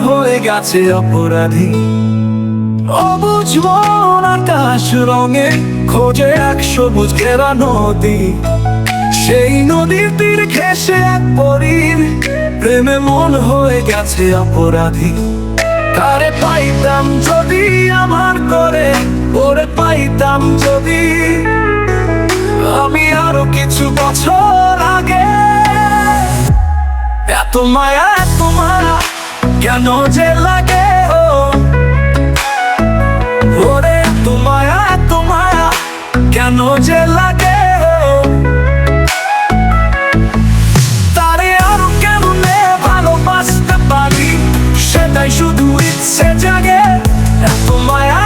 হয়ে গেছে অপরাধী। অবুঝ মন আকাশ রঙে খোঁজে এক সবুজ ঘেরা নদী। সেই নদীর তীর ঘেঁষে এক পরীর প্রেমে মন হয়ে গেছে অপরাধী। কারে পাইতাম যদি আমার করে, ওরে পাইতাম যদি আমি আরো কিছু বছর আগে। এত মায়া কেন যে লাগে, ওরে এত মায়া কেন যে লাগে। তারে আরো কেমনে ভালোবাসতে পারি, সেটাই শুধু ইচ্ছে জাগে। এত মায়া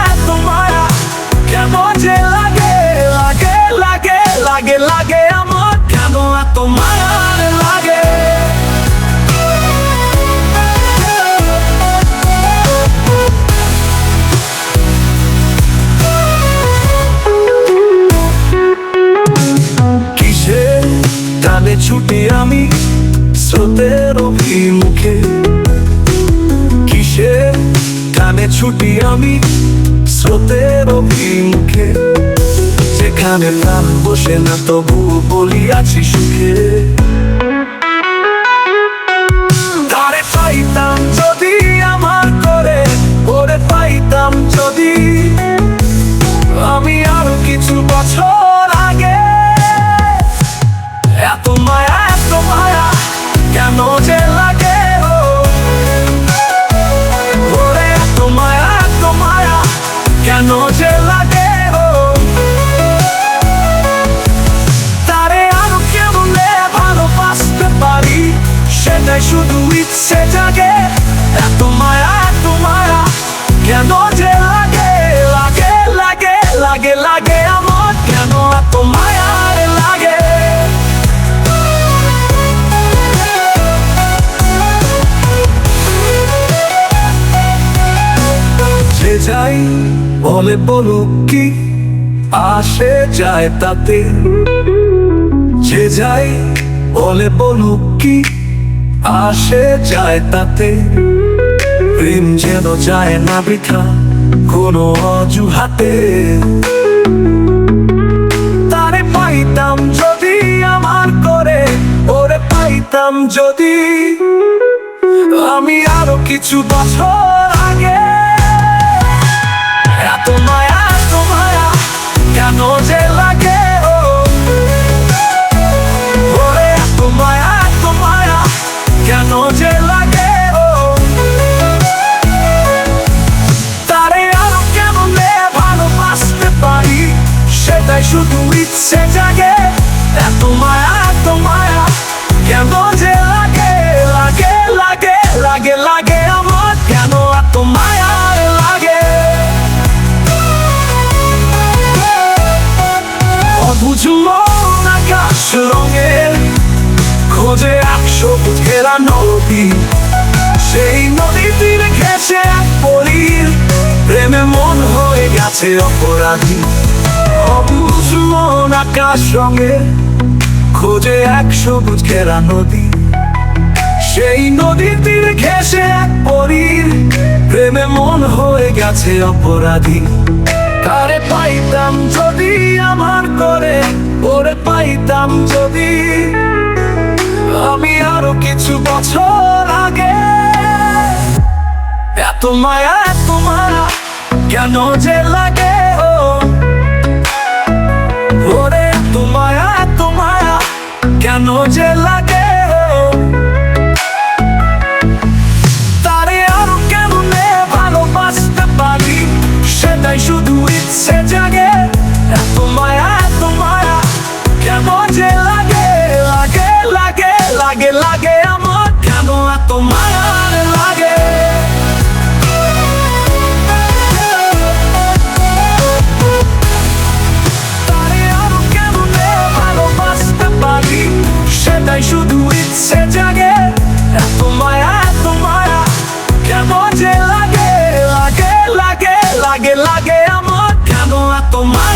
কেন যে লাগে, লাগে লাগে লাগে লাগে আমার কেন এত মায়া লাগে। কিসের টানে ছুটি আমি স্রোতের অভিমুখে, কিসের টানে ছুটি আমি স্রোতের অভিমুখে। যেখানে প্রাণ বসে না তবু বলি আছি সুখে। তারে পাইতাম যদি আমার করে, ওরে পাইতাম যদি আমি আরো কিছু বছর আগে। এত মায়া কেন যে লাগে, ওরে এত মায়া কেন যে লাগে। তারে আরো কেমনে ভালোবাসতে পারি, সেটাই শুধু ইচ্ছে জাগে। এত মায়া কেন যে লাগে, লাগে লাগে লাগে লাগে আমার কেন এত মায়া লাগে। যে যাই বলে বলুক কি আসে যায় তাতে, যে যাই বলে বলুক কি আসে যায় তাতে। প্রেম যেন যায় না বৃথা কোনো অজুহাতে। তারে পাইতাম যদি আমার করে, ওরে পাইতাম যদি আমি আরো কিছু বছর আগে। এত মায়া কেন যে লাগে, ওরে এত মায়া কেন যে লাগে। তারে আরো কেমনে ভালোবাসতে পারি, সেটাই শুধু ইচ্ছে জাগে। এত মায়া কেন যে লাগে, লাগে লাগে লাগে লাগে আমার কেন এত মায়া লাগে। অবুঝ মন আকাশ রঙের খোঁজে এক সবুজ ঘেরা নদী। সেই নদীর তীরে ঘেঁষে এক পরীর প্রেমে মন হয়ে গেছে অপরাধী। অবুঝ মন আকাশ রঙের খোঁজে এক সবুজ ঘেরা নদী। সেই নদীর তীরে ঘেঁষে এক পরীর প্রেমে মন হয়ে গেছে অপরাধী। কারে পাইতাম যদি আমার করে, ওরে পাইতাম যদি আমি আরো কিছু বছর আগে। এত মায়া কেন যে লাগে, ওরে এত মায়া কেন যে লাগে। তারে আরো কেমনে ভালোবাসতে পারি, সেটাই শুধু ইচ্ছে জাগে। এত মায়া কেন যে লাগে, লাগে লাগে লাগে লাগে আমার কেন এত মায়া লাগে। তারে আরো কেমনে ভালোবাসতে পারি, সেটাই শুধু ইচ্ছে জাগে। এত মায়া কেন যে লাগে, লাগে লাগে লাগে লাগে আমার কেন এত মায়া।